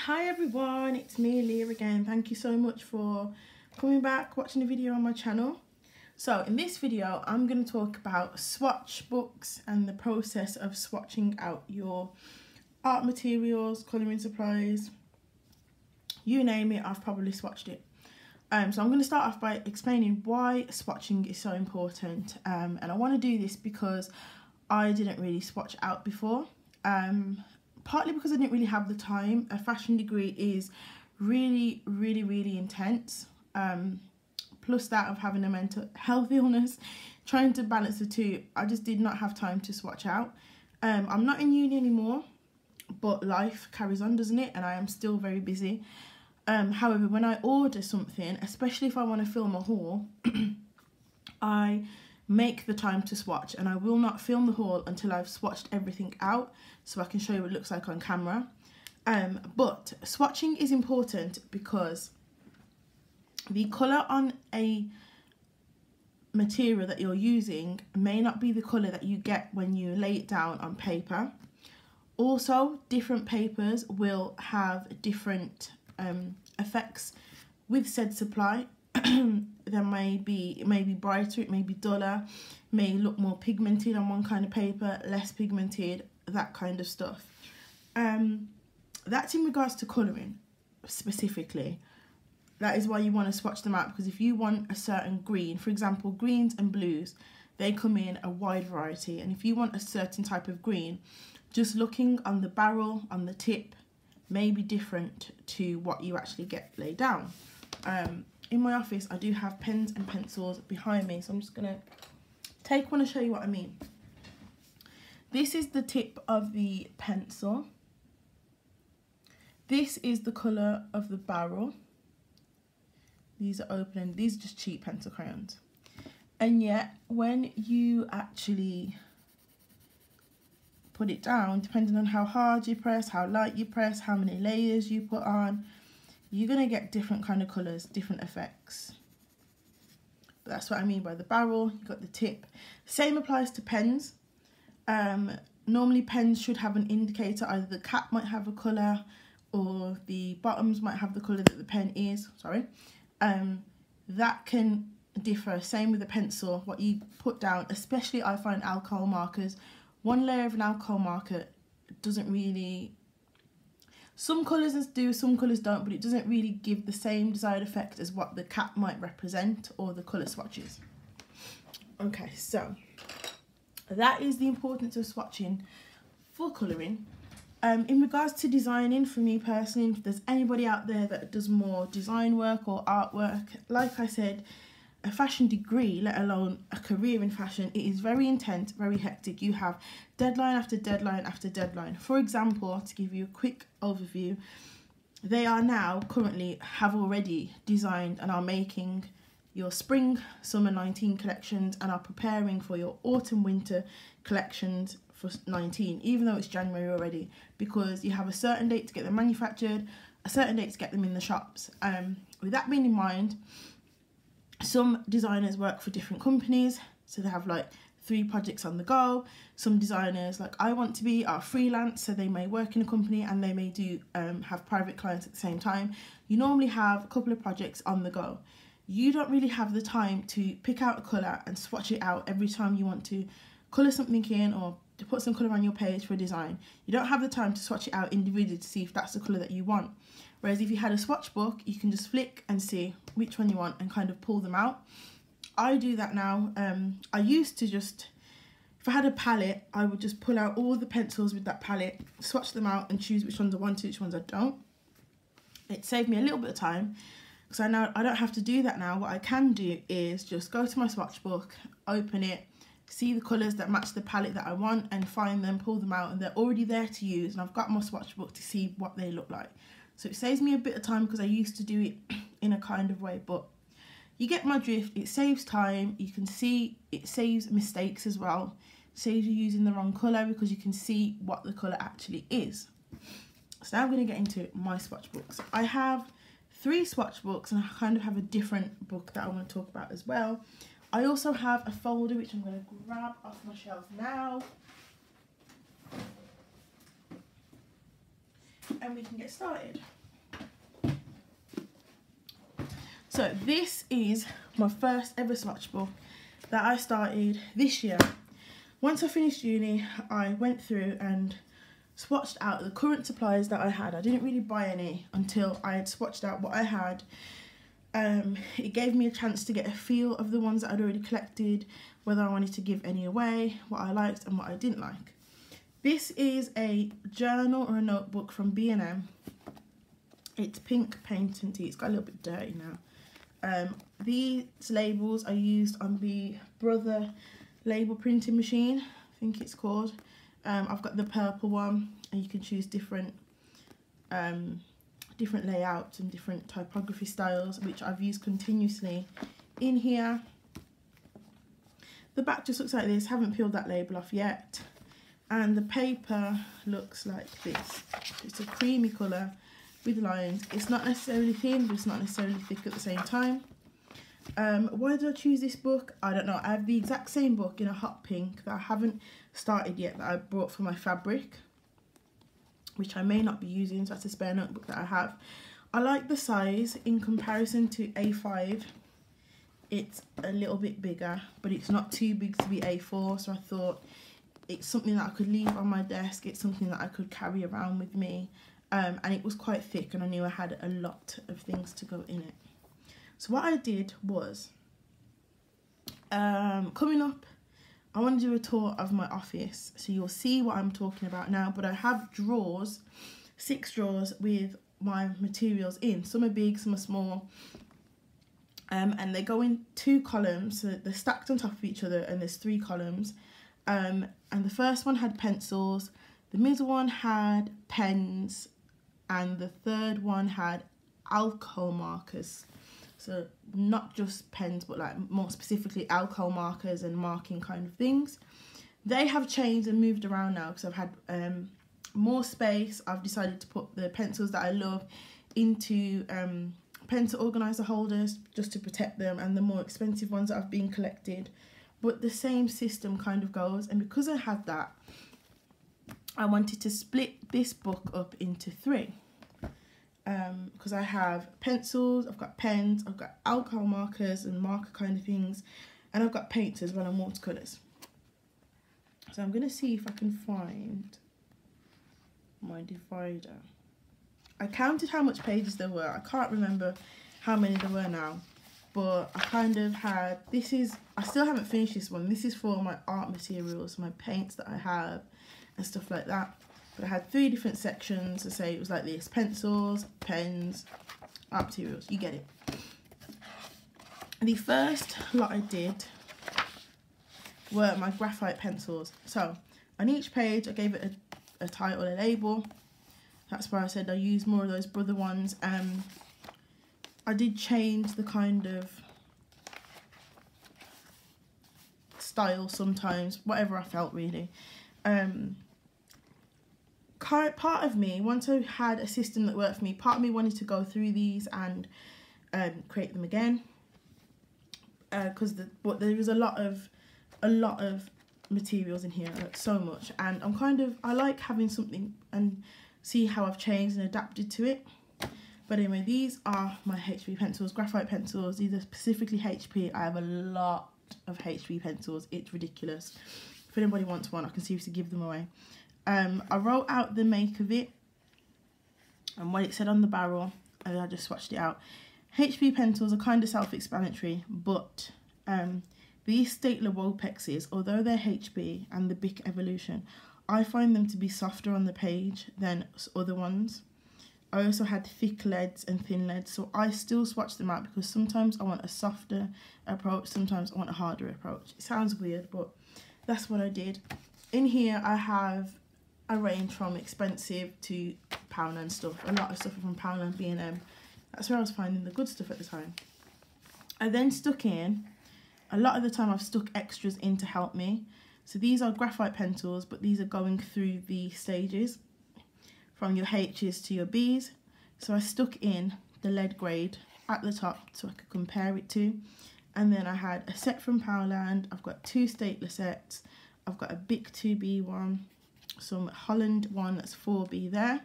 Hi everyone, it's me Leah again. Thank you so much for coming back, watching the video on my channel. So in this video I'm going to talk about swatch books and the process of swatching out your art materials, colouring supplies, you name it, I've probably swatched it. So I'm going to start off by explaining why swatching is so important, and I want to do this because I didn't really swatch out before. Partly because I didn't really have the time. A fashion degree is really intense. Plus that of having a mental health illness, trying to balance the two, I just did not have time to swatch out. I'm not in uni anymore, but life carries on, doesn't it? And I am still very busy. However, when I order something, especially if I want to film a haul, I make the time to swatch, and I will not film the haul until I've swatched everything out so I can show you what it looks like on camera. But swatching is important because the colour on a material that you're using may not be the colour that you get when you lay it down on paper. Also, different papers will have different effects with said supply. There may be, it may be brighter, it may be duller, may look more pigmented on one kind of paper, less pigmented, that kind of stuff. That's in regards to colouring specifically. That is why you want to swatch them out, because if you want a certain green, for example, greens and blues, they come in a wide variety, and if you want a certain type of green, just looking on the barrel, on the tip, may be different to what you actually get laid down. In my office, I do have pens and pencils behind me, so I'm just going to take one and show you what I mean. This is the tip of the pencil. This is the colour of the barrel. These are open, and these are just cheap pencil crayons. And yet, when you actually put it down, depending on how hard you press, how light you press, how many layers you put on, you're going to get different kind of colours, different effects. But that's what I mean by the barrel. You've got the tip. Same applies to pens. Normally pens should have an indicator. Either the cap might have a colour or the bottoms might have the colour that the pen is. Sorry. That can differ. Same with the pencil. What you put down, especially I find alcohol markers. One layer of an alcohol marker doesn't really... Some colours do, some colours don't, but it doesn't really give the same desired effect as what the cap might represent or the colour swatches. Okay, so that is the importance of swatching for colouring. In regards to designing, for me personally, if there's anybody out there that does more design work or artwork, like I said, a fashion degree, let alone a career in fashion, it is very intense, very hectic. You have deadline after deadline after deadline. For example, to give you a quick overview, they are now currently have already designed and are making your spring summer 19 collections and are preparing for your autumn winter collections for 19, even though it's January already, because you have a certain date to get them manufactured, a certain date to get them in the shops. With that being in mind, some designers work for different companies, so they have like 3 projects on the go. Some designers, like I want to be, are freelance, so they may work in a company and they may do have private clients at the same time. You normally have a couple of projects on the go. You don't really have the time to pick out a colour and swatch it out every time you want to colour something in or to put some colour on your page for a design. You don't have the time to swatch it out individually to see if that's the colour that you want. Whereas if you had a swatch book, you can just flick and see which one you want and kind of pull them out. I do that now. I used to just, if I had a palette, I would just pull out all the pencils with that palette, swatch them out and choose which ones I want to, which ones I don't. It saved me a little bit of time, because I know I don't have to do that now. What I can do is just go to my swatch book, open it, see the colours that match the palette that I want and find them, pull them out, and they're already there to use, and I've got my swatch book to see what they look like. So it saves me a bit of time, because I used to do it in a kind of way, but you get my drift. It saves time. You can see it saves mistakes as well. It saves you using the wrong colour, because you can see what the colour actually is. So now I'm going to get into my swatch books. I have 3 swatch books, and I kind of have a different book that I want to talk about as well. I also have a folder which I'm going to grab off my shelf now. and we can get started. So this is my first ever swatch book that I started this year. Once I finished uni, I went through and swatched out the current supplies that I had. I didn't really buy any until I had swatched out what I had. It gave me a chance to get a feel of the ones that I'd already collected, whether I wanted to give any away, what I liked and what I didn't like. This is a journal or a notebook from B&M. It's pink paint and tea. It's got a little bit dirty now. These labels are used on the Brother label printing machine, I think it's called. I've got the purple one, and you can choose different layouts and different typography styles, which I've used continuously in here. The back just looks like this. Haven't peeled that label off yet, and the paper looks like this. It's a creamy colour with lines. It's not necessarily thin, but it's not necessarily thick at the same time. Why did I choose this book? I don't know. I have the exact same book in a hot pink that I haven't started yet, that I brought for my fabric, which I may not be using, so that's a spare notebook that I have. I like the size in comparison to A5. It's a little bit bigger, but it's not too big to be A4, so I thought it's something that I could leave on my desk. It's something that I could carry around with me. And it was quite thick, and I knew I had a lot of things to go in it. So what I did was, coming up, I want to do a tour of my office, so you'll see what I'm talking about now. But I have drawers, 6 drawers with my materials in. Some are big, some are small, and they go in 2 columns, so they're stacked on top of each other, and there's 3 columns. And the first one had pencils, the middle one had pens, and the third one had alcohol markers. So not just pens, but like more specifically alcohol markers and marking kind of things. They have changed and moved around now because I've had more space. I've decided to put the pencils that I love into pencil organizer holders just to protect them, and the more expensive ones that have been collected. But the same system kind of goes, and because I had that, I wanted to split this book up into 3. Because I have pencils, I've got pens, I've got alcohol markers and marker kind of things, and I've got paints as well and watercolours. So I'm going to see if I can find my divider. I counted how much pages there were. I can't remember how many there were now, but I kind of had, I still haven't finished this one. This is for my art materials, my paints that I have and stuff like that. But I had 3 different sections to say it was like this: pencils, pens, art materials, you get it. The first lot I did were my graphite pencils. So on each page I gave it a title, a label. That's why I said I used more of those Brother ones. I did change the kind of style sometimes, whatever I felt really. Part of me, once I had a system that worked for me, part of me wanted to go through these and create them again, because but there was a lot of materials in here, like so much, and I like having something and see how I've changed and adapted to it. But anyway, these are my HB pencils, graphite pencils. These are specifically HP. I have a lot of HB pencils. It's ridiculous. If anybody wants one, I can seriously give them away. I wrote out the make of it and what it said on the barrel, and I just swatched it out. HB pencils are kind of self-explanatory, but these Staedtler Wopexes, although they're HB and the Bic Evolution, I find them to be softer on the page than other ones. I also had thick leads and thin leads, so I still swatch them out because sometimes I want a softer approach, sometimes I want a harder approach. It sounds weird, but that's what I did. In here I have a range from expensive to Poundland stuff. A lot of stuff from Poundland, B&M. That's where I was finding the good stuff at the time. I then stuck in, a lot of the time I've stuck extras in to help me. So these are graphite pencils, but these are going through the stages from your H's to your B's. So I stuck in the lead grade at the top so I could compare it to. And then I had a set from Poundland. I've got 2 Staedtler sets. I've got a Bic 2B one, some Holland one that's 4B there.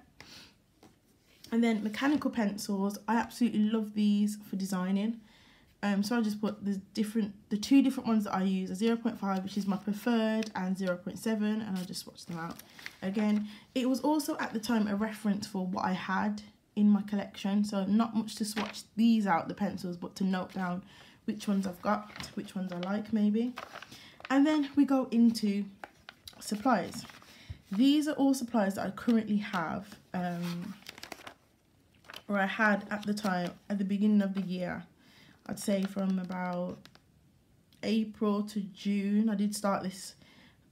And then mechanical pencils, I absolutely love these for designing. So I just put the two different ones that I use, a 0.5, which is my preferred, and 0.7, and I just swatched them out. Again, it was also at the time a reference for what I had in my collection, so not much to swatch these out, the pencils, but to note down which ones I've got, which ones I like maybe. And then we go into supplies. These are all supplies that I currently have, or I had at the time, at the beginning of the year. I'd say from about April to June. I did start this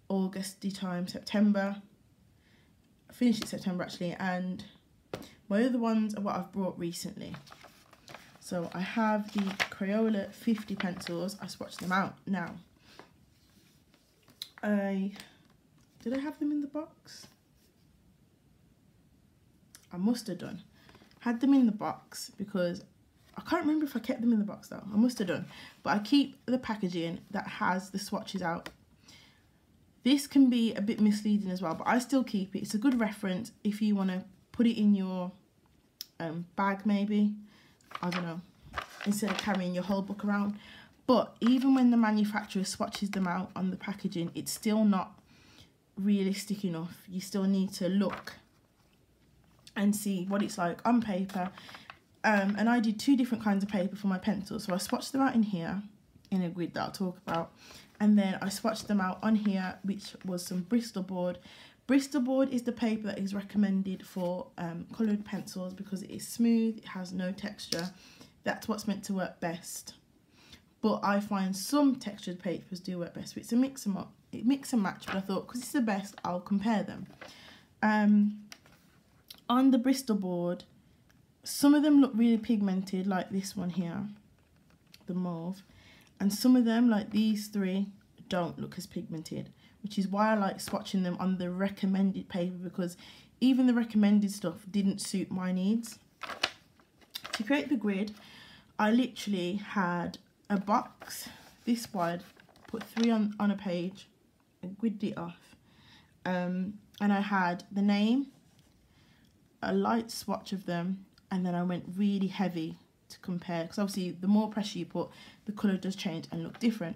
Augusty time, September. I finished it September actually, and my other ones are what I've brought recently. So I have the Crayola 50 pencils. I swatched them out now. Did I have them in the box? I must have done. Had them in the box because I can't remember if I kept them in the box though. I must have done. But I keep the packaging that has the swatches out. This can be a bit misleading as well, but I still keep it. It's a good reference if you want to put it in your bag maybe. I don't know. Instead of carrying your whole book around. But even when the manufacturer swatches them out on the packaging, it's still not realistic enough. You still need to look and see what it's like on paper. And I did two different kinds of paper for my pencils. So I swatched them out in here, in a grid that I'll talk about. And then I swatched them out on here, which was some Bristol board. Bristol board is the paper that is recommended for coloured pencils because it is smooth, it has no texture. That's what's meant to work best. But I find some textured papers do work best. So it's a mix and match, but I thought because it's the best, I'll compare them. On the Bristol board, some of them look really pigmented, like this one here, the mauve. And some of them, like these three, don't look as pigmented, which is why I like swatching them on the recommended paper, because even the recommended stuff didn't suit my needs. To create the grid, I literally had a box this wide, put 3 on a page, and gridded it off. And I had the name, a light swatch of them, and then I went really heavy to compare, because obviously the more pressure you put, the colour does change and look different.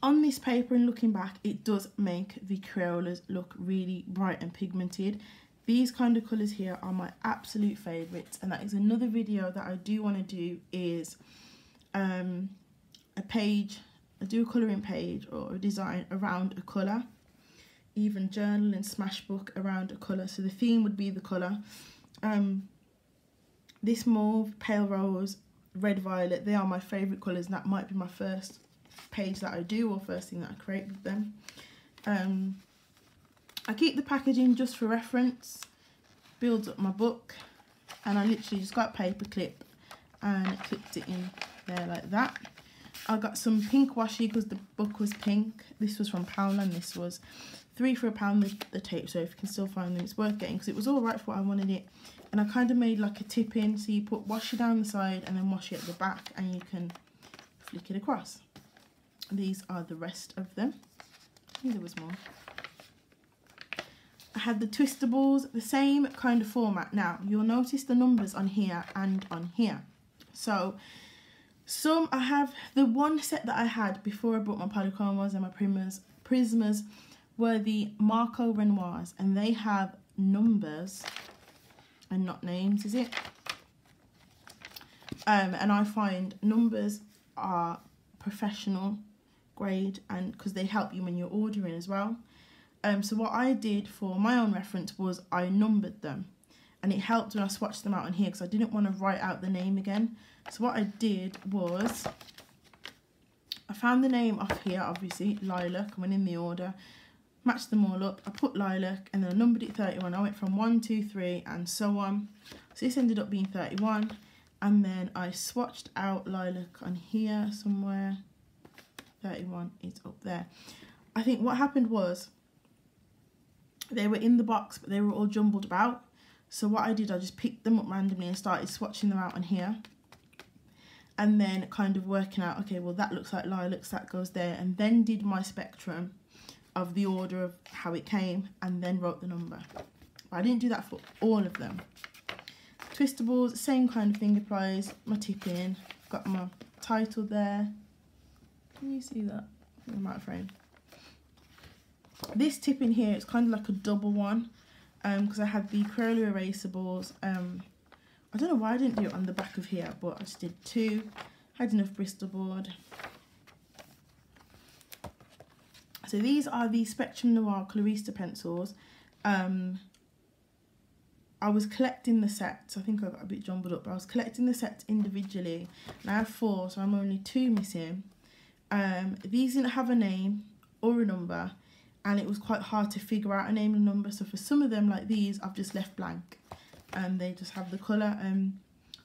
On this paper, and looking back, it does make the Crayolas look really bright and pigmented. These kind of colours here are my absolute favourites, and that is another video that I do want to do, is a do a colouring page or a design around a colour, even journal and Smashbook around a colour. So the theme would be the colour. This mauve, pale rose, red violet, they are my favourite colours, and that might be my first page that I do, or first thing that I create with them. I keep the packaging just for reference, builds up my book, and I literally just got a paper clip and clipped it in there like that. I got some pink washi because the book was pink. This was from Poundland. This was £3 for £1, the tape, so if you can still find them, it's worth getting because it was all right for what I wanted it. And I kind of made like a tip in, so you put washi down the side and then washi at the back, and you can flick it across. These are the rest of them. I think there was more. I had the twistables, the same kind of format. Now, you'll notice the numbers on here and on here. So, I have the one set that I had before I bought my Polychromos and my Prismas were the Marco Renoirs, and they have numbers and not names, is it? And I find numbers are professional grade, and because they help you when you're ordering as well. So what I did for my own reference was I numbered them, and it helped when I swatched them out on here because I didn't want to write out the name again. So what I did was I found the name off here, obviously Lilac, went in the order, matched them all up. I put Lilac and then I numbered it 31. I went from 1, 2, 3 and so on. So this ended up being 31, and then I swatched out Lilac on here somewhere. 31 is up there. I think what happened was they were in the box, but they were all jumbled about. So what I did, I just picked them up randomly and started swatching them out on here. And then kind of working out, okay, well that looks like Lilacs, that goes there. And then did my spectrum of the order of how it came, and then wrote the number. But I didn't do that for all of them. Twistables, same kind of thing applies. My tipping, got my title there. Can you see that? I might frame. This tip in here, it's kind of like a double one, because I had the Crayola erasables. I don't know why I didn't do it on the back of here, but I just did 2. Had enough Bristol board. So these are the Spectrum Noir Colorista pencils. I was collecting the sets. I think I got a bit jumbled up, but I was collecting the sets individually. And I have 4, so I'm only 2 missing. These didn't have a name or a number, and it was quite hard to figure out a name and number. So for some of them, like these, I've just left blank, and they just have the colour.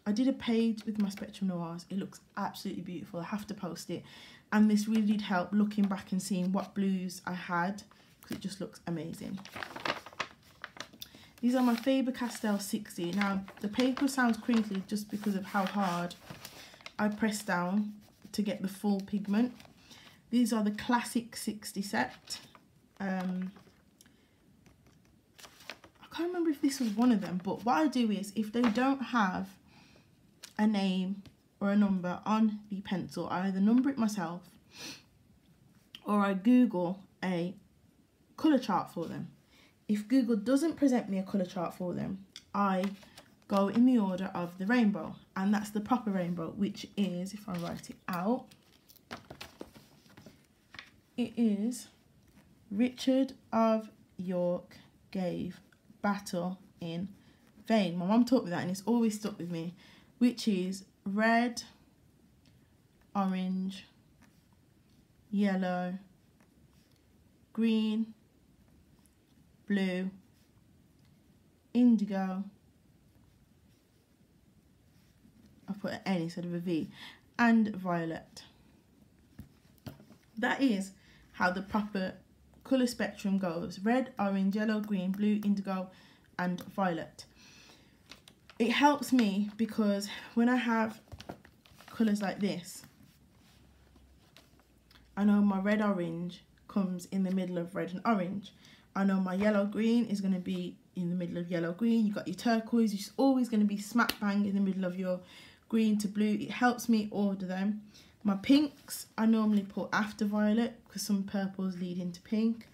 I did a page with my Spectrum Noirs. It looks absolutely beautiful. I have to post it. And this really did help looking back and seeing what blues I had, because it just looks amazing. These are my Faber-Castell 60. Now, the paper sounds crinkly just because of how hard I press down to get the full pigment. These are the classic 60 set. I can't remember if this was one of them, but what I do is, if they don't have a name or a number on the pencil, I either number it myself or I Google a colour chart for them. If Google doesn't present me a colour chart for them, I go in the order of the rainbow, and that's the proper rainbow, which is, if I write it out, it is Richard of York gave battle in vain. My mum taught me that, and it's always stuck with me, which is red, orange, yellow, green, blue, indigo, I put an N instead of a V, and violet. That is how the proper colour spectrum goes: red, orange, yellow, green, blue, indigo, and violet. It helps me because when I have colours like this, I know my red orange comes in the middle of red and orange. I know my yellow green is going to be in the middle of yellow green. You've got your turquoise, it's always going to be smack bang in the middle of your green to blue. It helps me order them. My pinks I normally put after violet because some purples lead into pink.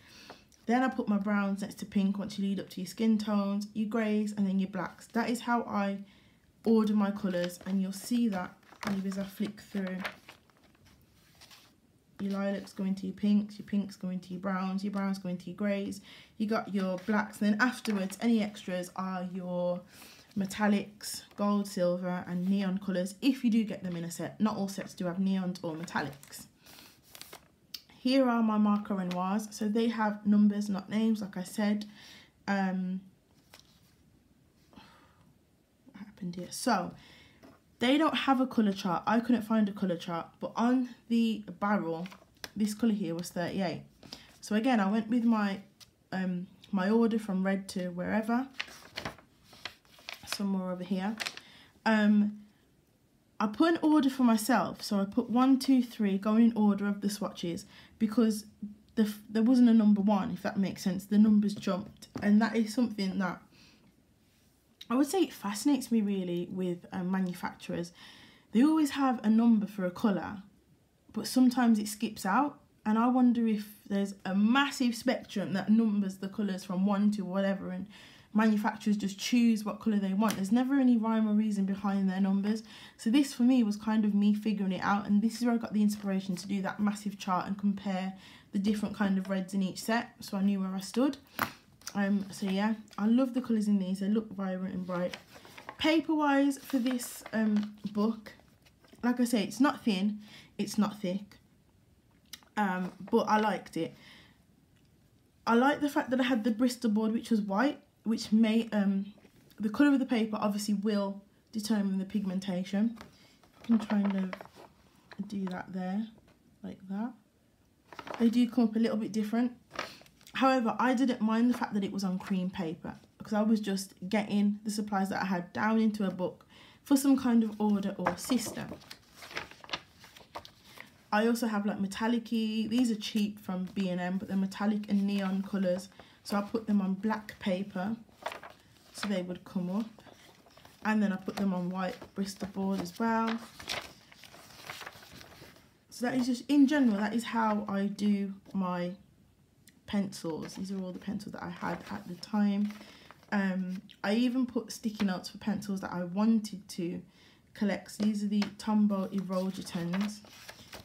Then I put my browns next to pink once you lead up to your skin tones, your greys, and then your blacks. That is how I order my colours, and you'll see that maybe as I flick through. Your lilacs go into your pinks go into your browns go into your greys, you got your blacks, and then afterwards any extras are your metallics, gold, silver, and neon colours, if you do get them in a set. Not all sets do have neons or metallics. Here are my marker noirs, so they have numbers, not names, like I said. What happened here? So they don't have a colour chart. I couldn't find a colour chart, but on the barrel, this colour here was 38. So again, I went with my my order from red to wherever, somewhere over here. I put an order for myself, so I put 1, 2, 3, going in order of the swatches, because there wasn't a number 1, if that makes sense. The numbers jumped, and that is something that I would say it fascinates me really with manufacturers. They always have a number for a colour, but sometimes it skips out, and I wonder if there's a massive spectrum that numbers the colours from 1 to whatever, and manufacturers just choose what colour they want. There's never any rhyme or reason behind their numbers. So this for me was kind of me figuring it out, and this is where I got the inspiration to do that massive chart and compare the different kind of reds in each set, so I knew where I stood. So yeah, I love the colours in these. They look vibrant and bright. Paper wise for this book, like I say, it's not thin, it's not thick, but I liked it. I like the fact that I had the Bristol board, which was white, which may the colour of the paper obviously will determine the pigmentation. I can kind of do that there, like that. They do come up a little bit different. However, I didn't mind the fact that it was on cream paper, because I was just getting the supplies that I had down into a book for some kind of order or system. I also have like metallic-y, these are cheap from B&M, but they're metallic and neon colours. So I put them on black paper so they would come up. And then I put them on white Bristol board as well. So that is just, in general, that is how I do my pencils. These are all the pencils that I had at the time. I even put sticky notes for pencils that I wanted to collect. So these are the Tombow Evolutons.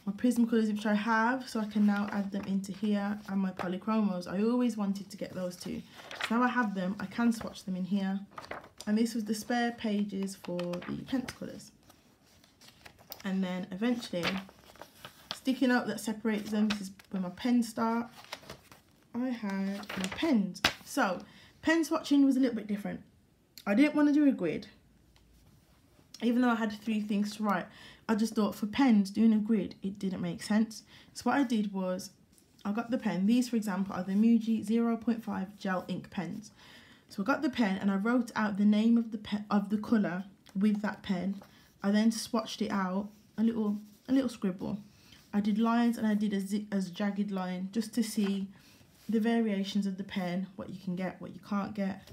My Prismacolors, which I have, so I can now add them into here, and my Polychromos. I always wanted to get those two. So now I have them, I can swatch them in here. And this was the spare pages for the pencil colours. And then eventually, sticky note that separates them. This is where my pens start. I had my pens. So, pen swatching was a little bit different. I didn't want to do a grid. Even though I had 3 things to write, I just thought for pens, doing a grid, it didn't make sense. So what I did was, I got the pen. These, for example, are the Muji 0.5 gel ink pens. So I got the pen and I wrote out the name of the colour with that pen. I then swatched it out, a little scribble. I did lines and I did a jagged line just to see the variations of the pen, what you can get, what you can't get.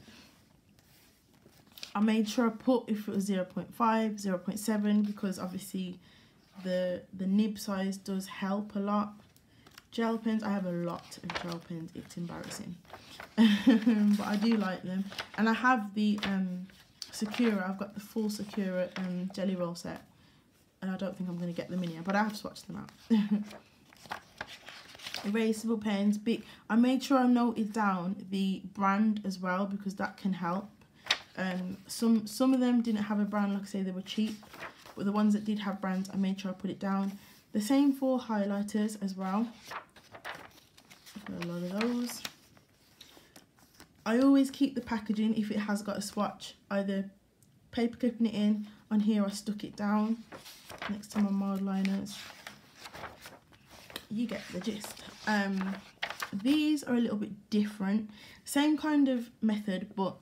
I made sure I put if it was 0.5, 0.7, because obviously the nib size does help a lot. Gel pens, I have a lot of gel pens, it's embarrassing. But I do like them. And I have the Sakura, I've got the full Sakura jelly roll set. And I don't think I'm going to get them in here, but I have swatched them out. Erasable pens, big. I made sure I noted down the brand as well, because that can help. Some of them didn't have a brand, like I say, they were cheap, but the ones that did have brands, I made sure I put it down. The same for highlighters as well. I've got a lot of those. I always keep the packaging if it has got a swatch, either paper clipping it in. On here I stuck it down next to my mild liners. You get the gist. These are a little bit different, same kind of method, but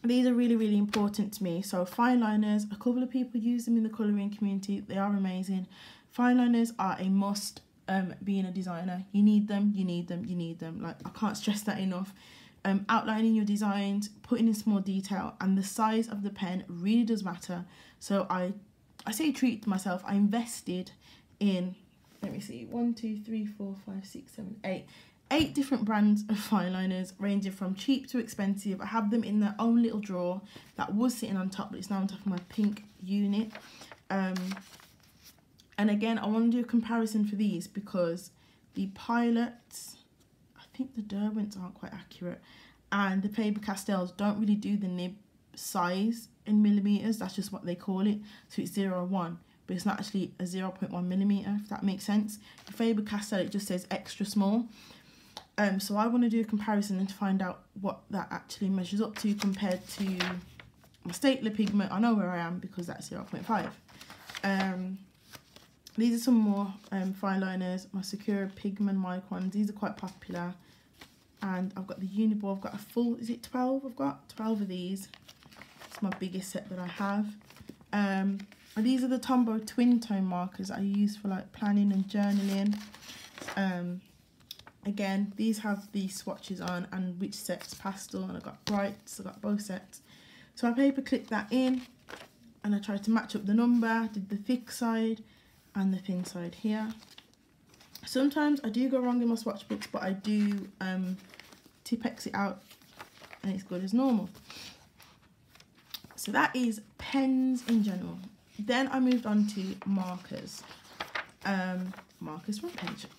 these are really, really important to me. So fine liners, a couple of people use them in the colouring community. They are amazing. Fine liners are a must being a designer. You need them, you need them, you need them. Like, I can't stress that enough. Outlining your designs, putting in small detail, and the size of the pen really does matter. So I say treat myself. I invested in, let me see, 1, 2, 3, 4, 5, 6, 7, 8. 8 different brands of fine liners, ranging from cheap to expensive. I have them in their own little drawer that was sitting on top, but it's now on top of my pink unit. And again, I want to do a comparison for these because the Pilots, I think the Derwents aren't quite accurate, and the Faber-Castells don't really do the nib size in millimetres. That's just what they call it. So it's 0.1, but it's not actually a 0.1 millimetre, if that makes sense. The Faber-Castell, it just says extra small. So I want to do a comparison and to find out what that actually measures up to compared to my Stapler pigment. I know where I am because that's 0.5. These are some more fine liners. My Sakura pigment microns. These are quite popular. And I've got the Uniball. I've got a full, is it 12? I've got 12 of these. It's my biggest set that I have. And these are the Tombow twin tone markers I use for like planning and journaling. Again, these have the swatches on and which set's pastel, and I've got brights, I've got both sets. So I paper clipped that in and I tried to match up the number, did the thick side and the thin side here. Sometimes I do go wrong in my swatch books, but I do Tipp-Ex it out and it's good as normal. So that is pens in general. Then I moved on to markers. Markers from Pension.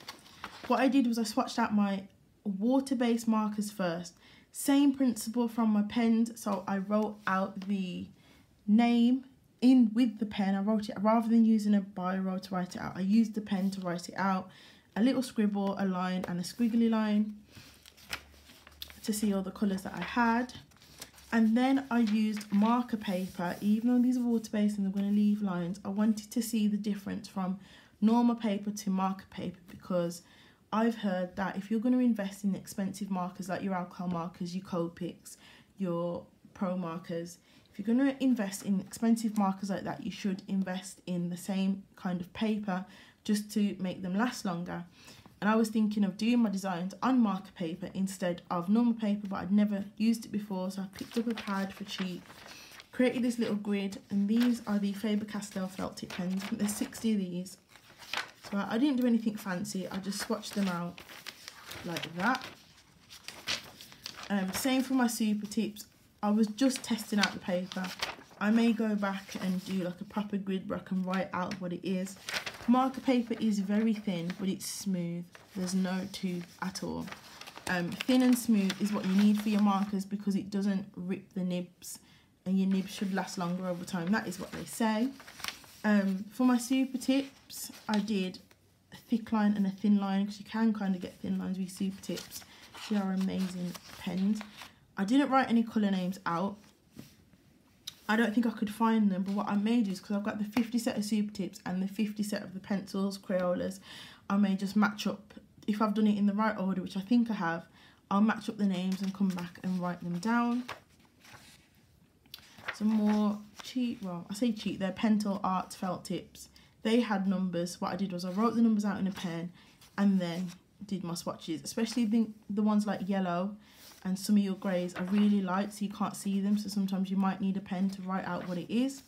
What I did was I swatched out my water-based markers first. Same principle from my pens. So I wrote out the name in with the pen. I wrote it, rather than using a biro to write it out, I used the pen to write it out. A little scribble, a line and a squiggly line to see all the colours that I had. And then I used marker paper. Even though these are water-based and I'm going to leave lines, I wanted to see the difference from normal paper to marker paper, because I've heard that if you're going to invest in expensive markers like your alcohol markers, your Copics, your pro markers, if you're going to invest in expensive markers like that, you should invest in the same kind of paper just to make them last longer. And I was thinking of doing my designs on marker paper instead of normal paper, but I'd never used it before, so I picked up a pad for cheap created this little grid, and these are the Faber-Castell felt tip pens. I think there's 60 of these. So I didn't do anything fancy, I just swatched them out like that. Same for my super tips. I was just testing out the paper. I may go back and do like a proper grid where I can write out what it is. Marker paper is very thin, but it's smooth. There's no tooth at all. Thin and smooth is what you need for your markers because it doesn't rip the nibs, and your nibs should last longer over time. That is what they say. For my super tips, I did a thick line and a thin line because you can kind of get thin lines with super tips. They are amazing pens. I didn't write any colour names out. I don't think I could find them, but what I may do is, because I've got the 50 set of super tips and the 50 set of the pencils, Crayolas, I may just match up, if I've done it in the right order, which I think I have, I'll match up the names and come back and write them down. Some more cheap, well, I say cheap, they're Pentel Art felt tips. They had numbers. What I did was I wrote the numbers out in a pen and then did my swatches, especially the ones like yellow and some of your greys are really light so you can't see them, so sometimes you might need a pen to write out what it is.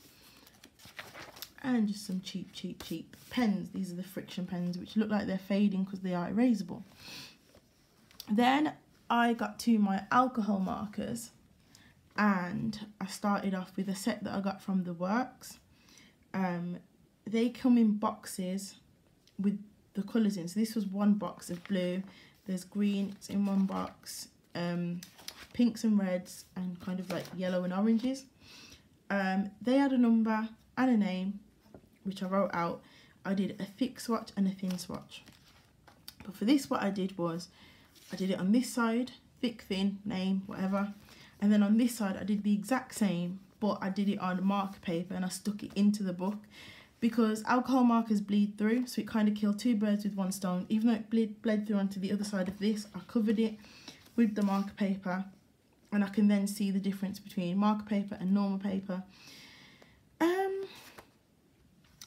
And just some cheap pens. These are the friction pens, which look like they're fading because they are erasable. Then I got to my alcohol markers, and I started off with a set that I got from The Works. They come in boxes with the colours in. So this was one box of blue, there's green, it's in one box, pinks and reds, and kind of like yellow and oranges. They had a number and a name, which I wrote out. I did a thick swatch and a thin swatch. But for this, what I did was, I did it on this side, thick, thin, name, whatever. And then on this side, I did the exact same, but I did it on marker paper and I stuck it into the book. Because alcohol markers bleed through, so it kind of killed two birds with one stone. Even though it bled through onto the other side of this, I covered it with the marker paper, and I can then see the difference between marker paper and normal paper.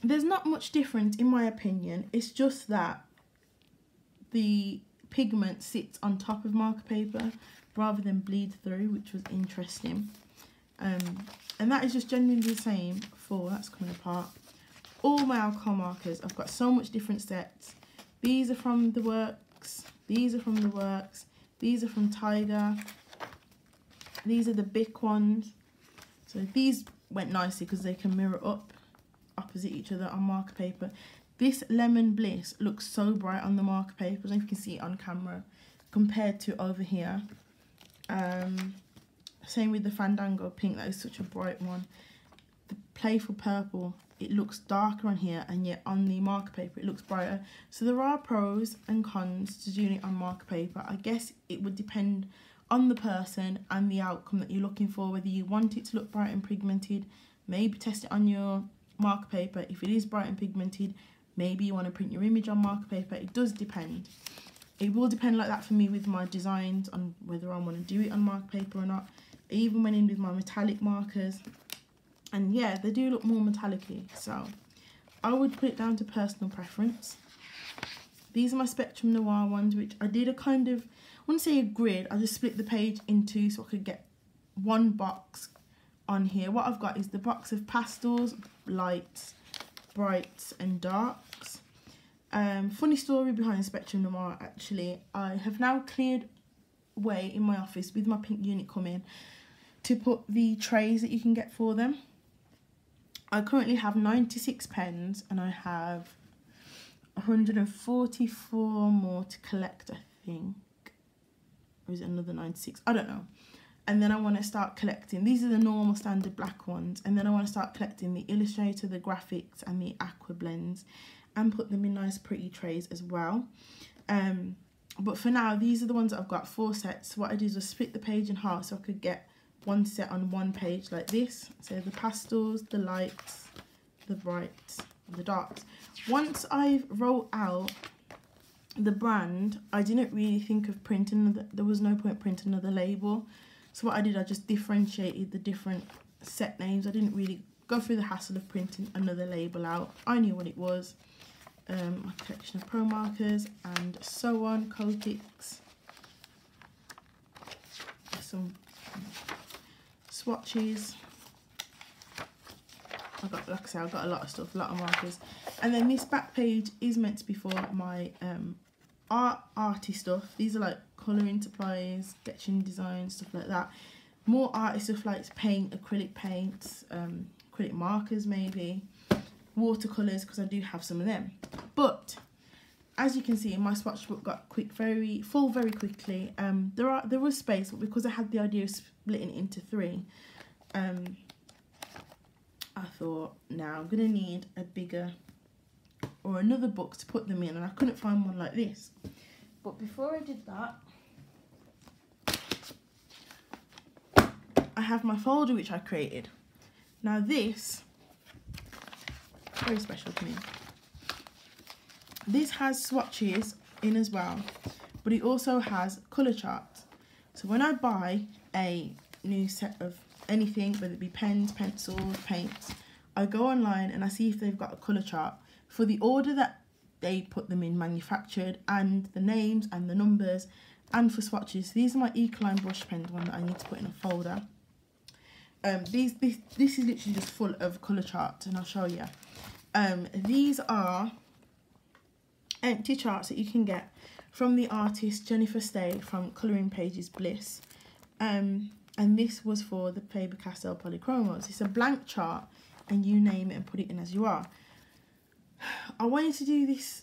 There's not much difference in my opinion. It's just that the pigment sits on top of marker paper rather than bleed through, which was interesting. And that is just generally the same for, that's coming apart, all my alcohol markers. I've got so much different sets. These are from The Works, these are from The Works, these are from Tiger, these are the Bic ones. So these went nicely because they can mirror up opposite each other on marker paper. This Lemon Bliss looks so bright on the marker paper, I don't know if you can see it on camera, compared to over here. Same with the Fandango Pink, that is such a bright one. The Playful Purple, it looks darker on here, and yet on the marker paper it looks brighter. So there are pros and cons to doing it on marker paper. I guess it would depend on the person and the outcome that you're looking for, whether you want it to look bright and pigmented, maybe test it on your marker paper. If it is bright and pigmented, maybe you want to print your image on marker paper. It does depend. It will depend like that for me with my designs on whether I want to do it on marker paper or not. I even went in with my metallic markers, and yeah, they do look more metallic-y, so I would put it down to personal preference. These are my Spectrum Noir ones, which I did a kind of, I wouldn't say a grid, I just split the page in two so I could get one box on here. What I've got is the box of pastels, lights, brights and darks. Funny story behind Spectrum Noir actually. I have now cleared way in my office with my pink unit coming to put the trays that you can get for them. I currently have 96 pens and I have 144 more to collect, I think. Or is it another 96? I don't know. And then I want to start collecting, these are the normal standard black ones, and then I want to start collecting the Illustrator, the graphics and the aqua blends and put them in nice pretty trays as well. But for now, these are the ones that I've got, 4 sets. So what I did was split the page in half so I could get one set on one page like this. So the pastels, the lights, the brights, and the darks. Once I've wrote out the brand, I didn't really think of printing, there was no point printing another label. So what I did, I just differentiated the different set names. I didn't really go through the hassle of printing another label out. I knew what it was. My collection of pro markers and so on, Copics. Some swatches. like I say, I've got a lot of stuff, a lot of markers. And then this back page is meant to be for my arty stuff. These are like colouring supplies, sketching designs, stuff like that. More arty stuff like paint, acrylic paints, acrylic markers maybe, watercolours, because I do have some of them. But as you can see, my Swatchbook got very full very quickly. There was space, but because I had the idea of splitting it into 3, I thought, now I'm gonna need a bigger or another book to put them in, and I couldn't find one like this. But before I did that, I have my folder which I created. Now this, very special to me. This has swatches in as well, but it also has colour charts. So when I buy a new set of anything, whether it be pens, pencils, paints, I go online and I see if they've got a colour chart for the order that they put them in manufactured, and the names and the numbers, and for swatches. These are my Ecoline brush pens, one that I need to put in a folder. This is literally just full of colour charts, and I'll show you. These are empty charts that you can get from the artist Jennifer Stay from Colouring Pages Bliss. And this was for the Faber-Castell Polychromos. It's a blank chart, and you name it and put it in as you are. I wanted to do this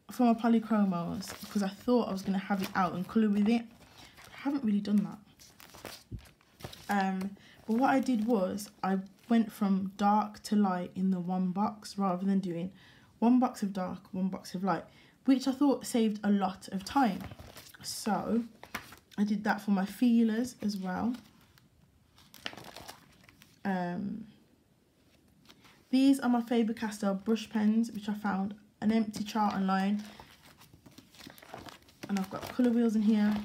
for my Polychromos because I thought I was going to have it out and colour with it. But I haven't really done that. But what I did was I went from dark to light in the one box, rather than doing one box of dark, one box of light, which I thought saved a lot of time. So I did that for my feelers as well. These are my Faber-Castell brush pens, which I found an empty chart online. And I've got colour wheels in here.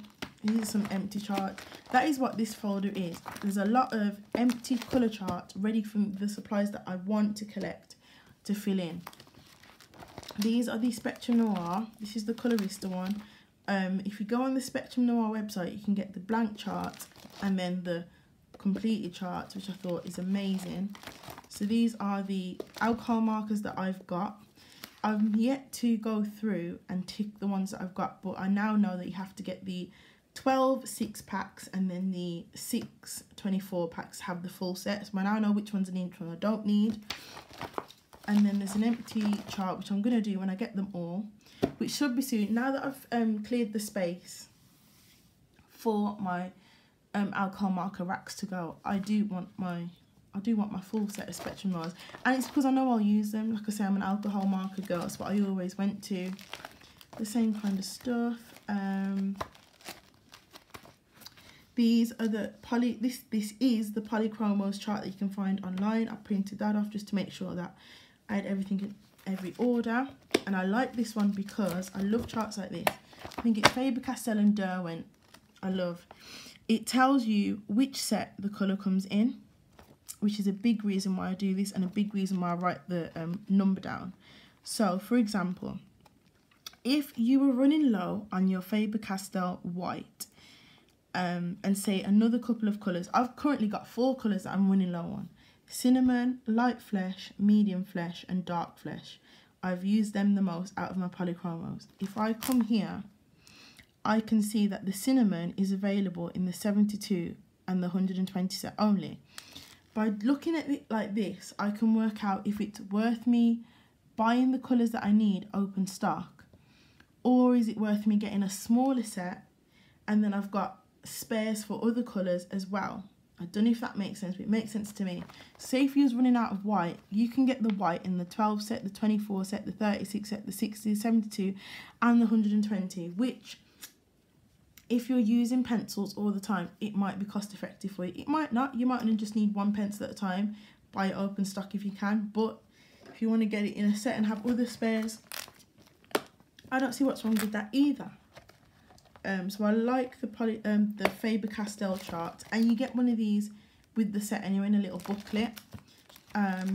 These are some empty charts. That is what this folder is. There's a lot of empty colour charts ready for the supplies that I want to collect to fill in. These are the Spectrum Noir. This is the Colorista one. If you go on the Spectrum Noir website, you can get the blank chart and then the completed charts, which I thought is amazing. So these are the alcohol markers that I've got. I've yet to go through and tick the ones that I've got, but I now know that you have to get the 12 6-packs and then the 6 24-packs have the full set. So I now know which ones I need, which ones I don't need. And then there's an empty chart, which I'm going to do when I get them all, which should be soon. Now that I've cleared the space for my alcohol marker racks to go, I do want my full set of Spectrum Noirs, and it's because I know I'll use them. Like I say, I'm an alcohol marker girl. That's what I always went to. The same kind of stuff. These are the this is the Polychromos chart that you can find online. I printed that off just to make sure that I had everything in every order. And I like this one because I love charts like this. I think it's Faber-Castell and Derwent. I love. It tells you which set the colour comes in, which is a big reason why I do this, and a big reason why I write the number down. So, for example, if you were running low on your Faber-Castell white, and say another couple of colours, I've currently got 4 colours that I'm running low on. Cinnamon, light flesh, medium flesh, and dark flesh. I've used them the most out of my Polychromos. If I come here, I can see that the cinnamon is available in the 72 and the 120 set only. By looking at it like this, I can work out if it's worth me buying the colours that I need open stock, or is it worth me getting a smaller set and then I've got spares for other colours as well. I don't know if that makes sense, but it makes sense to me. Say if you was running out of white, you can get the white in the 12 set, the 24 set, the 36 set, the 60, the 72 and the 120, which if you're using pencils all the time, it might be cost effective for you. It might not. You might only just need one pencil at a time. Buy it open stock if you can. But if you want to get it in a set and have other spares, I don't see what's wrong with that either. So I like the Faber-Castell chart, and you get one of these with the set anyway in a little booklet.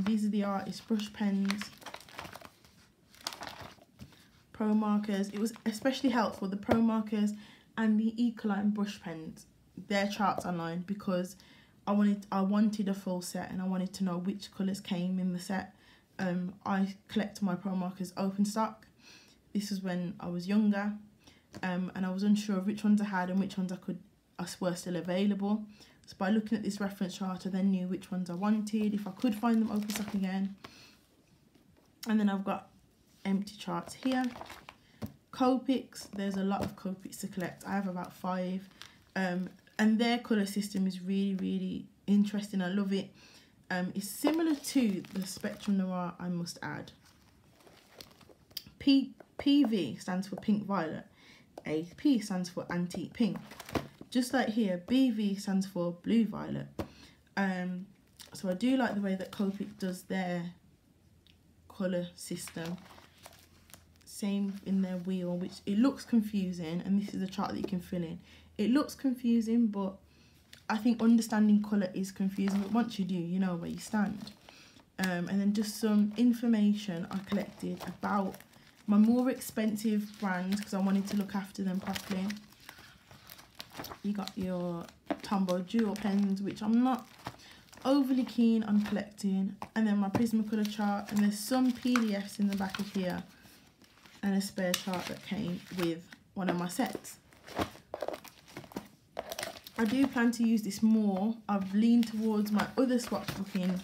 These are the artist brush pens, pro markers. It was especially helpful, the pro markers and the Ecoline brush pens, their charts online, because I wanted a full set, and I wanted to know which colours came in the set. I collect my pro markers open stock. This was when I was younger, and I was unsure of which ones I had and which ones were still available. So by looking at this reference chart, I then knew which ones I wanted, if I could find them open stock again. And then I've got empty charts here. Copics, there's a lot of Copics to collect. I have about 5, and their colour system is really, really interesting. I love it. It's similar to the Spectrum Noir, I must add. PV stands for pink violet. AP stands for antique pink. Just like here, BV stands for blue violet. So I do like the way that Copic does their colour system. Same in their wheel, which it looks confusing, and this is a chart that you can fill in. It looks confusing, but I think understanding colour is confusing, but once you do, you know where you stand. And then just some information I collected about my more expensive brands, because I wanted to look after them properly. You got your Tombow dual pens, which I'm not overly keen on collecting, and then my Prismacolor chart, and there's some PDFs in the back of here, and a spare chart that came with one of my sets. I do plan to use this more. I've leaned towards my other Swatchbooking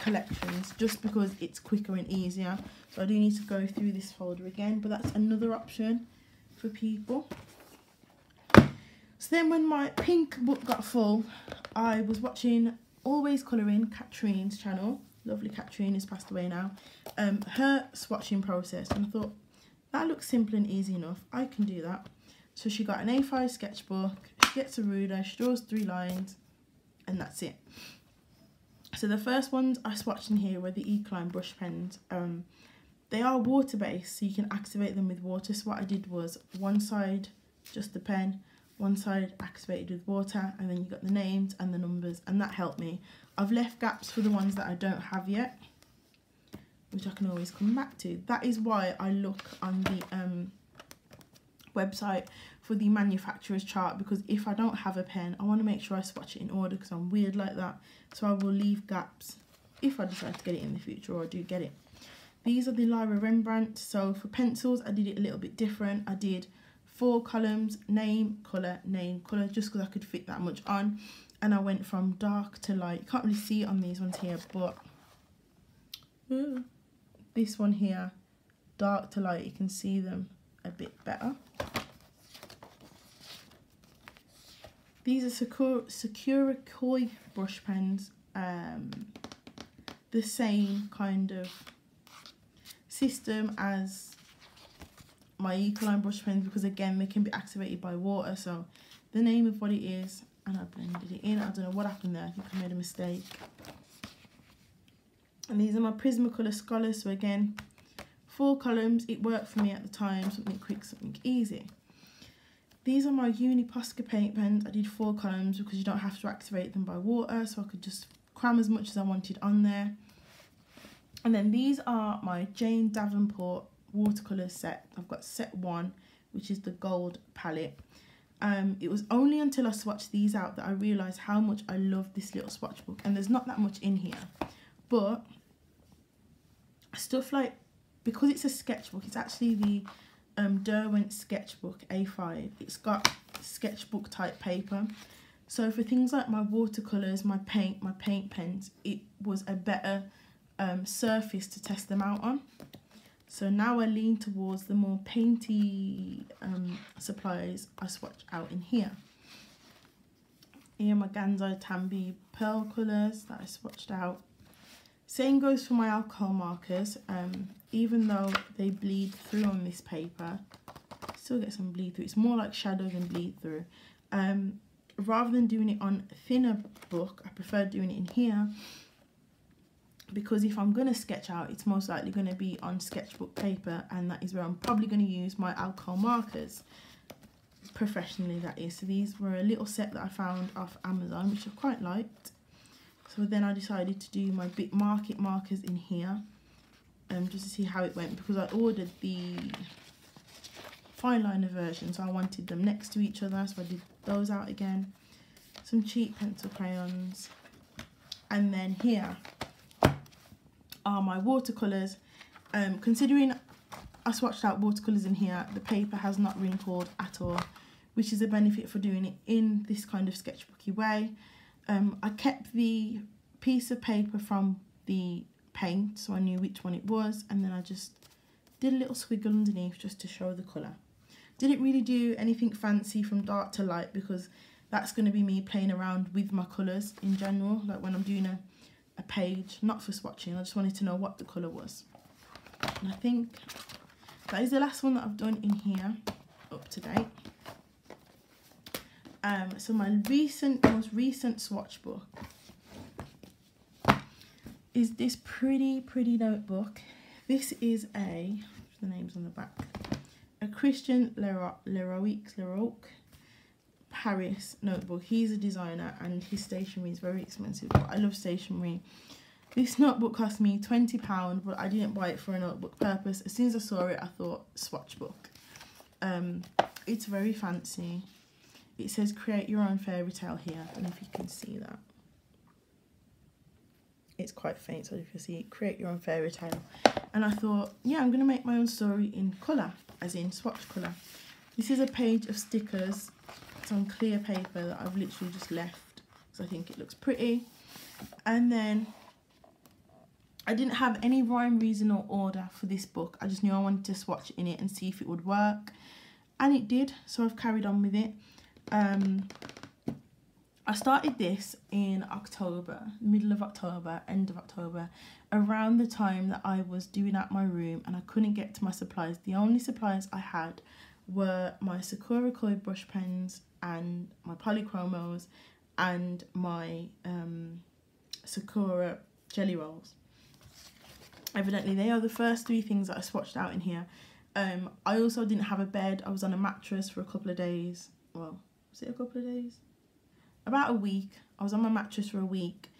collections just because it's quicker and easier. So I do need to go through this folder again, but that's another option for people. So then when my pink book got full, I was watching Always Colouring, Katrine's channel. Lovely Katrine has passed away now. Her swatching process, and I thought, that looks simple and easy enough. I can do that. So she got an A5 sketchbook, she gets a ruler, she draws 3 lines, and that's it. So the first ones I swatched in here were the Ecline brush pens. They are water based, so you can activate them with water. So what I did was one side just the pen, one side activated with water, and then you got the names and the numbers, and that helped me. I've left gaps for the ones that I don't have yet, which I can always come back to. That is why I look on the website for the manufacturer's chart, because if I don't have a pen, I want to make sure I swatch it in order, because I'm weird like that. So I will leave gaps if I decide to get it in the future, or I do get it. These are the Lyra Rembrandt. So for pencils, I did it a little bit different. I did 4 columns, name, colour, just because I could fit that much on. And I went from dark to light. You can't really see it on these ones here, but this one here, dark to light, you can see them a bit better. These are Sakura Koi brush pens. The same kind of system as my Ecline brush pens, because again, they can be activated by water. So the name of what it is, and I blended it in. I don't know what happened there. I think I made a mistake. And these are my Prismacolor Scholars. So again, 4 columns. It worked for me at the time. Something quick, something easy. These are my Uni Posca paint pens. I did 4 columns because you don't have to activate them by water, so I could just cram as much as I wanted on there. And then these are my Jane Davenport watercolour set. I've got set 1, which is the gold palette. It was only until I swatched these out that I realised how much I love this little swatch book. And there's not that much in here, but stuff like, because it's a sketchbook, it's actually the Derwent Sketchbook A5. It's got sketchbook type paper. So for things like my watercolours, my paint pens, it was a better surface to test them out on. So now I lean towards the more painty supplies I swatch out in here. Here are my Ganzai Tambi pearl colours that I swatched out. Same goes for my alcohol markers. Even though they bleed through on this paper, still get some bleed through. It's more like shadow than bleed through. Rather than doing it on a thinner book, I prefer doing it in here, because if I'm going to sketch out, it's most likely going to be on sketchbook paper, and that is where I'm probably going to use my alcohol markers professionally, that is. So these were a little set that I found off Amazon, which I quite liked. So then I decided to do my Bit Market markers in here, just to see how it went, because I ordered the fine liner version, so I wanted them next to each other, so I did those out again. some cheap pencil crayons, and then here are my watercolours. Considering I swatched out watercolours in here, the paper has not wrinkled at all, which is a benefit for doing it in this kind of sketchbooky way. I kept the piece of paper from the paint so I knew which one it was, and then I just did a little squiggle underneath just to show the colour. Didn't really do anything fancy from dark to light because that's going to be me playing around with my colours in general, like when I'm doing a page, not for swatching. I just wanted to know what the colour was. And I think that is the last one that I've done in here up to date. So my most recent swatch book is this pretty notebook. This is the name's on the back, a Christian Lacroix Paris notebook. He's a designer and his stationery is very expensive, but I love stationery. This notebook cost me £20, but I didn't buy it for a notebook purpose. As soon as I saw it, I thought Swatchbook. It's very fancy. It says create your own fairy tale here. I don't know if you can see that. It's quite faint, so you can see it, create your own fairy tale. And I thought, yeah, I'm going to make my own story in colour, as in swatch colour. This is a page of stickers. It's on clear paper that I've literally just left because I think it looks pretty. And then I didn't have any rhyme, reason or order for this book. I just knew I wanted to swatch in it and see if it would work. And it did, so I've carried on with it. I started this in October, middle of October, end of October, around the time that I was doing out my room and I couldn't get to my supplies. The only supplies I had were my Sakura Koi brush pens and my polychromos and my Sakura jelly rolls. Evidently, they are the first three things that I swatched out in here. I also didn't have a bed. I was on a mattress for a couple of days. Well, was it a couple of days? About a week. I was on my mattress for a week,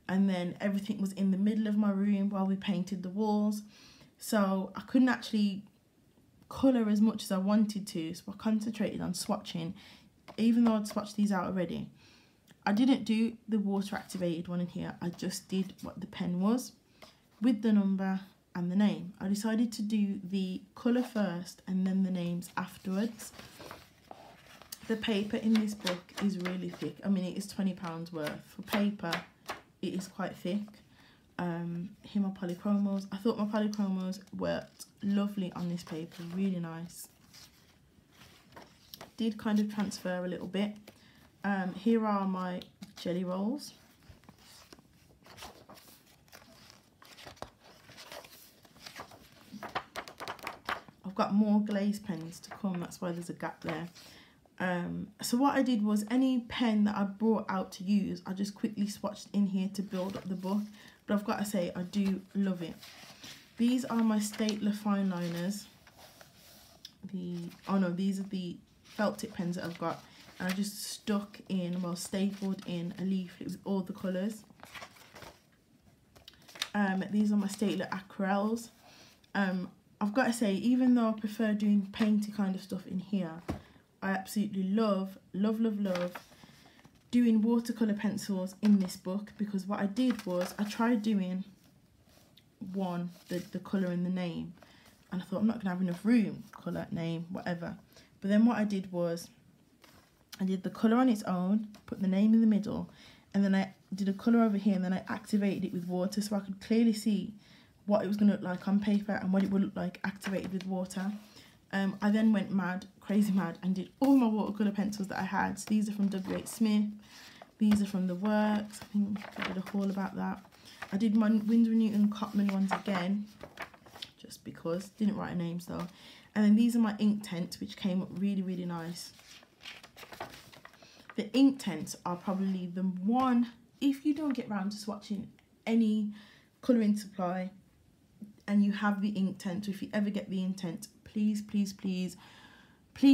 and then everything was in the middle of my room while we painted the walls. So I couldn't actually colour as much as I wanted to, so I concentrated on swatching, even though I'd swatched these out already. I didn't do the water activated one in here. I just did what the pen was with the number and the name. I decided to do the colour first and then the names afterwards. The paper in this book is really thick. I mean, it is £20 worth. For paper, it is quite thick. Here my polychromos. I thought my polychromos worked lovely on this paper, really nice. Did kind of transfer a little bit. Here are my jelly rolls. I've got more glaze pens to come, that's why there's a gap there. So what I did was any pen that I brought out to use, I just quickly swatched in here to build up the book. But I've got to say, I do love it. These are my Stapler fine liners. Oh no, these are the felt tip pens that I've got. And I just stuck in, well, stapled in a leaflet with all the colours. These are my Stapler aquarelles. I've got to say, even though I prefer doing painty kind of stuff in here, I absolutely love doing watercolour pencils in this book, because what I did was I tried doing the colour and the name, and I thought I'm not going to have enough room, colour, name, whatever. But then what I did was I did the colour on its own, put the name in the middle, and then I did a colour over here, and then I activated it with water so I could clearly see what it was going to look like on paper and what it would look like activated with water. I then went mad, crazy mad, and did all my watercolour pencils that I had. So these are from W.H. Smith. These are from The Works. I think I did a haul about that. I did my Winsor & Newton Cotman ones again, just because. Didn't write names though. And then these are my ink tents, which came up really, really nice. The ink tents are probably the one, if you don't get round to swatching any colouring supply and you have the ink tent, or if you ever get the ink tent, please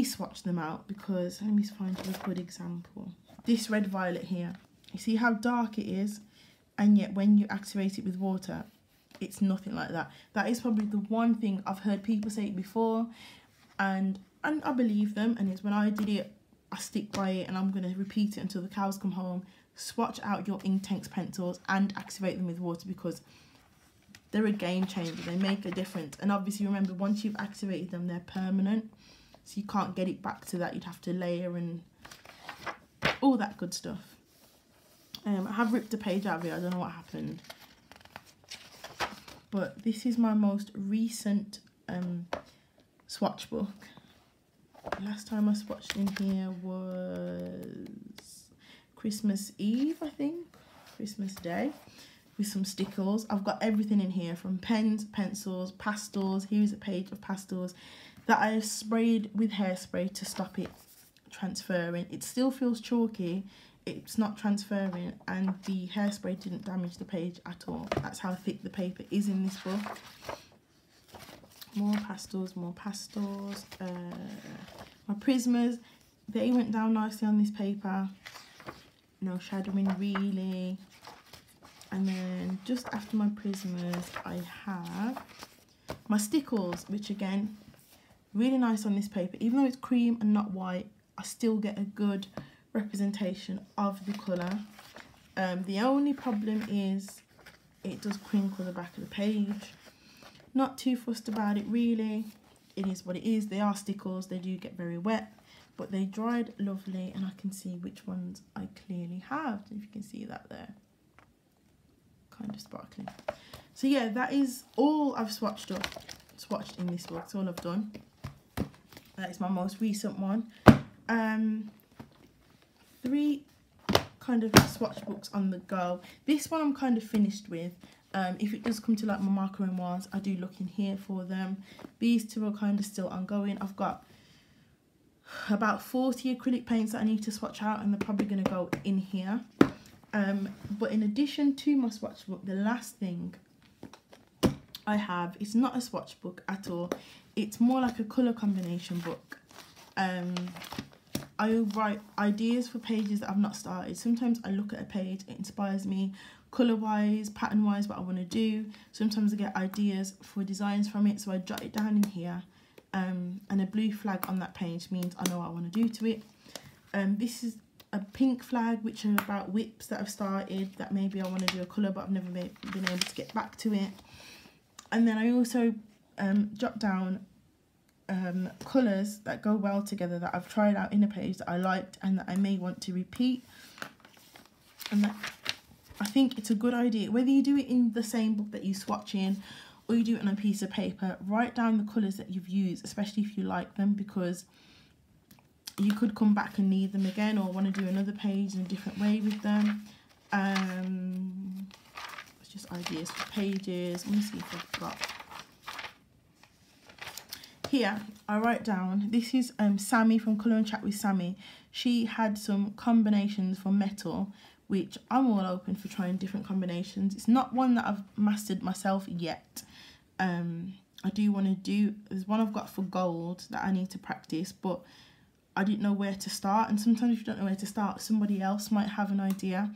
swatch them out, because let me find you a good example. This red violet here, you see how dark it is, and yet when you activate it with water, it's nothing like that. That is probably the one thing I've heard people say it before, and I believe them, and it's when I did it I stick by it and I'm going to repeat it until the cows come home. Swatch out your Inktense pencils and activate them with water, because they're a game changer. They make a difference. And obviously remember, once you've activated them, they're permanent. So you can't get it back to that. You'd have to layer and all that good stuff. I have ripped a page out of it. I don't know what happened. But this is my most recent swatch book. Last time I swatched in here was Christmas Eve, I think. Christmas Day. With some stickers. I've got everything in here, from pens, pencils, pastels. Here's a page of pastels that I have sprayed with hairspray to stop it transferring. It still feels chalky, it's not transferring, and the hairspray didn't damage the page at all. That's how thick the paper is in this book. More pastels, more pastels. My Prismas, they went down nicely on this paper. No shadowing really. And then just after my Prismas, I have my stickles, which again, really nice on this paper. Even though it's cream and not white, I still get a good representation of the colour. The only problem is it does crinkle the back of the page. Not too fussed about it really. It is what it is. They are stickles. They do get very wet, but they dried lovely, and I can see which ones I clearly have. If you can see that there. Kind of sparkling. So yeah, that is all I've swatched in this book. That's all I've done. That is my most recent one. 3 kind of swatch books on the go. This one I'm kind of finished with. If it does come to like my marker memoirs, I do look in here for them. These 2 are kind of still ongoing. I've got about 40 acrylic paints that I need to swatch out, and they're probably going to go in here. But in addition to my swatch book, the last thing I have is not a swatch book at all. It's more like a colour combination book. I write ideas for pages that I've not started. Sometimes I look at a page, it inspires me colour-wise, pattern-wise, what I want to do. Sometimes I get ideas for designs from it, so I jot it down in here. And a blue flag on that page means I know what I want to do to it. This is a pink flag, which are about whips that I've started, that maybe I want to do a colour, but I've never been able to get back to it. And then I also jot down colours that go well together, that I've tried out in a page that I liked and that I may want to repeat. And that I think it's a good idea, whether you do it in the same book that you swatch in or you do it on a piece of paper, write down the colours that you've used, especially if you like them, because you could come back and need them again, or want to do another page in a different way with them. It's just ideas for pages. Let me see if I've got. Here, I write down, this is Sammy from Colour and Chat with Sammy. She had some combinations for metal, which I'm all open for trying different combinations. It's not one that I've mastered myself yet. I do want to do, there's one I've got for gold that I need to practice, but I didn't know where to start. And sometimes if you don't know where to start, somebody else might have an idea.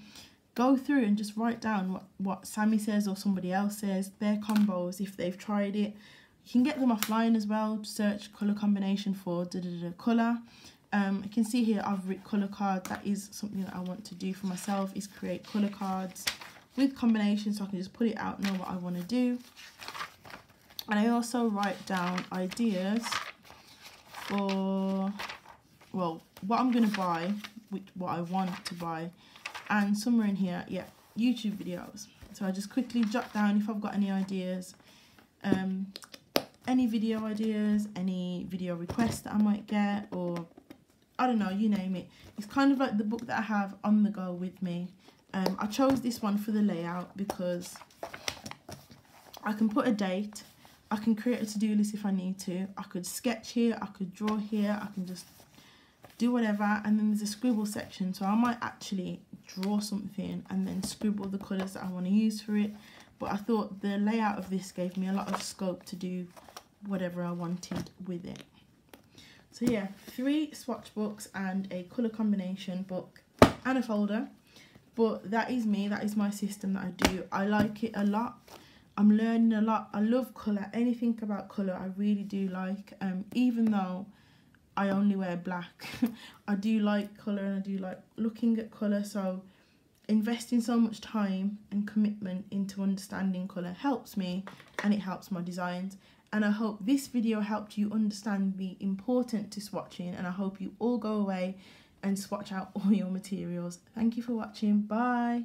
Go through and just write down what Sammy says or somebody else says, their combos, if they've tried it. You can get them offline as well. Search colour combination for colour. You can see here I've written colour cards. That is something that I want to do for myself, is create colour cards with combinations, so I can just put it out, know what I want to do. And I also write down ideas for, well, what I'm going to buy, what I want to buy, and somewhere in here, yeah, YouTube videos. So I just quickly jot down if I've got any ideas, any video ideas, any video requests that I might get, or I don't know, you name it. It's kind of like the book that I have on the go with me. I chose this one for the layout because I can put a date, I can create a to-do list if I need to, I could sketch here, I could draw here, I can just do whatever, and then there's a scribble section, so I might actually draw something and then scribble the colours that I want to use for it. But I thought the layout of this gave me a lot of scope to do whatever I wanted with it. So yeah, 3 swatch books and a colour combination book and a folder. But that is me, that is my system that I do. I like it a lot. I'm learning a lot. I love colour. Anything about colour I really do like. Even though I only wear black. I do like colour and I do like looking at colour, so investing so much time and commitment into understanding colour helps me and it helps my designs. And I hope this video helped you understand the importance to swatching, and I hope you all go away and swatch out all your materials. Thank you for watching. Bye.